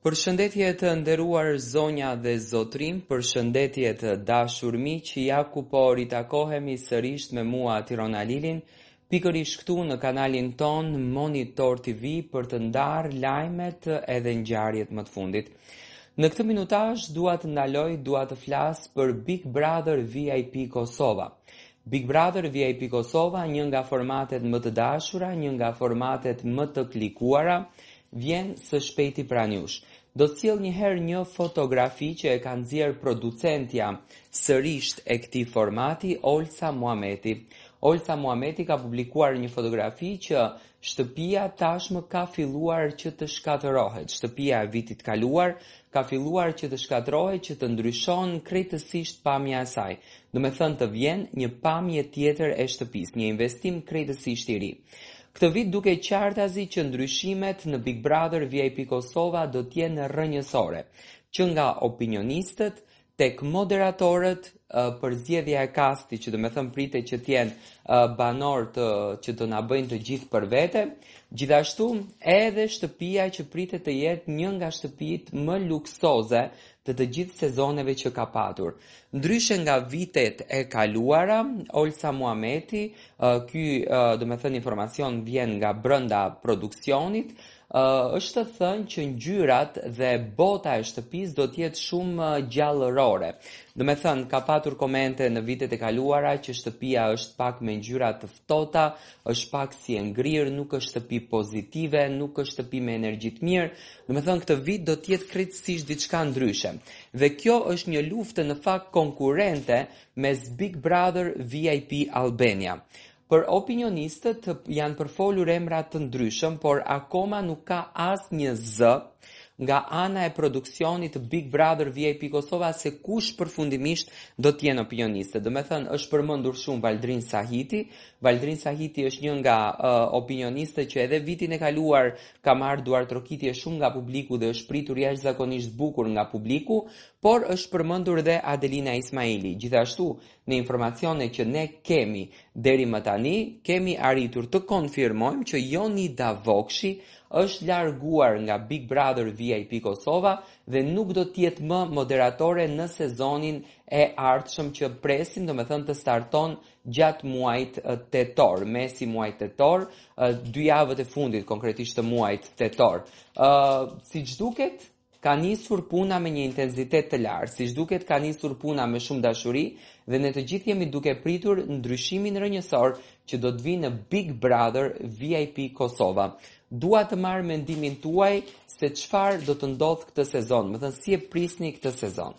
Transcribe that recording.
Përshëndetje të nderuar zonja dhe zotrim, përshëndetje të dashur miq, ja ku po ritakohemi sërish me mua Tirona Lilin, pikërisht këtu në kanalin ton Monitor TV për të ndarë lajmet edhe ngjarjet më të fundit. Në këtë minutazh dua të flas për Big Brother VIP Kosova. Big Brother VIP Kosova, një nga formatet më të dashura, një nga formatet më të klikuara, vjen së shpejti pranë jush. Do të sjell njëherë një fotografi që e ka nxjerr producentja sërish e këtij formati, Olsa Muhameti. Olsa Muhameti ka publikuar një fotografi që shtëpia tashmë ka filluar që të shkatërohet. Shtëpia e vitit kaluar ka filluar që të shkatërohet, që të ndryshon krejtësisht pamja e saj. Do me thënë të vjen një pamje tjetër e shtëpisë, një investim krejtësisht i ri. Këtë vit duke qartazi që ndryshimet në Big Brother VIP Kosova do t'jenë rrënjësore, që nga opinionistët, tek moderatorët, përzgjedhja e kasti, që do me thënë pritet që t'jenë banorët që do na bëjnë të gjithë për vete, gjithashtu edhe shtëpia që pritet të jetë një nga shtëpitë më luksoze të gjithë sezoneve që ka patur. Ndryshe nga vitet e kaluara, Olsa Muhameti, ky do me thënë informacion vjen nga brenda produksionit, është të thënë që ngjyrat dhe bota e shtëpisë do t'jetë shumë gjallërore. Do me thënë, ka patur komente në vitet e kaluara që shtëpia është pak me ngjyra të ftohta, është pak si e ngrirë, nuk është shtëpi pozitive, nuk është shtëpi me energji të mirë. Do me thënë, këtë vit do t'jetë krejtësisht diçka ndryshe. Dhe kjo është një luftë në fakt konkurrente mes Big Brother VIP Albania. Për opinionistët janë përfolur emra të ndryshëm, por akoma nuk ka asnjë zë nga ana e produksionit të Big Brother VIP Kosova se kush përfundimisht do t'jenë opinionistët. Do me thënë, është përmendur shumë Valdrin Sahiti. Valdrin Sahiti është një nga opinionistët që edhe vitin e kaluar ka marrë duartrokitje shumë nga publiku dhe është pritur jashtëzakonisht bukur nga publiku, por është përmendur dhe Adelina Ismaili. Gjithashtu, në informacione që ne kemi deri më tani, kemi arritur të konfirmojmë që Jonida Vokshi është larguar nga Big Brother VIP Kosova dhe nuk do t'jetë më moderatore në sezonin e ardhshëm që presim, do me thënë të starton gjatë muajit tetor, mesi muajit tetor, 2 javët e fundit konkretisht të muajit tetor. Siç duket, ka nisur puna me një intensitet të lartë, siç duket ka nisur puna me shumë dashuri dhe ne të gjithë jemi duke pritur ndryshimin rrënjësor që do të vinë në Big Brother VIP Kosova. Dua të marr mendimin tuaj se çfarë do të ndodhë këtë sezon, më thënë si e prisni këtë sezon.